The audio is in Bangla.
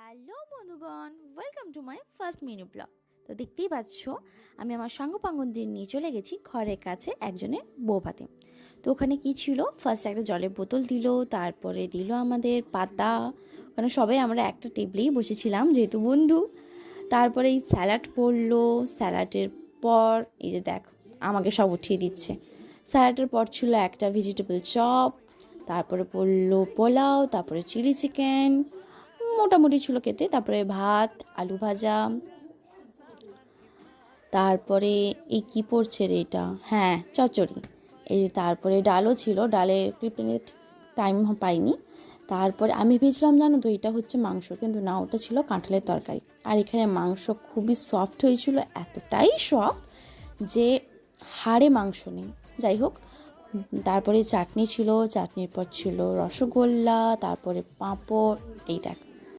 হ্যালো বন্ধুগণ, welcome to my first mini blog. তো দেখতেই পাচ্ছ আমি আমার সাঙ্গপাঙ্গদের নিয়ে চলে গেছি ঘরের কাছে একজনের বউ ভাতে। তো ওখানে কি ছিল, ফার্স্ট একটা জলের বোতল দিল, তারপরে দিল আমাদের পাতা। ওখানে সবাই আমরা একটা টেবিলেই বসেছিলাম যেহেতু বন্ধু। তারপরে এই স্যালাড পড়লো, স্যালাডের পর এই যে দেখ আমাকে সব উঠিয়ে দিচ্ছে। স্যালাডের পর ছিল একটা ভেজিটেবল চপ, তারপরে পড়লো পোলাও, তারপরে চিলি চিকেন, মোটামুটি ছিল খেতে। তারপরে ভাত, আলু ভাজা, তারপরে এই কি পড়ছে রে এটা, হ্যাঁ চচ্চড়ি। এই তারপরে ডালও ছিল, ডালের ক্লিপে টাইম পাইনি। তারপরে আমি ভেবেছিলাম জানো তো এটা হচ্ছে মাংস, কিন্তু না, ওটা ছিল কাঁঠালের তরকারি। আর এখানে মাংস খুবই সফট হয়েছিল, এতটাই সফট যে হাড়ে মাংস নেই। যাই হোক, তারপরে চাটনি ছিল, চাটনির পর ছিল রসগোল্লা, তারপরে পাঁপড়। এই দেখ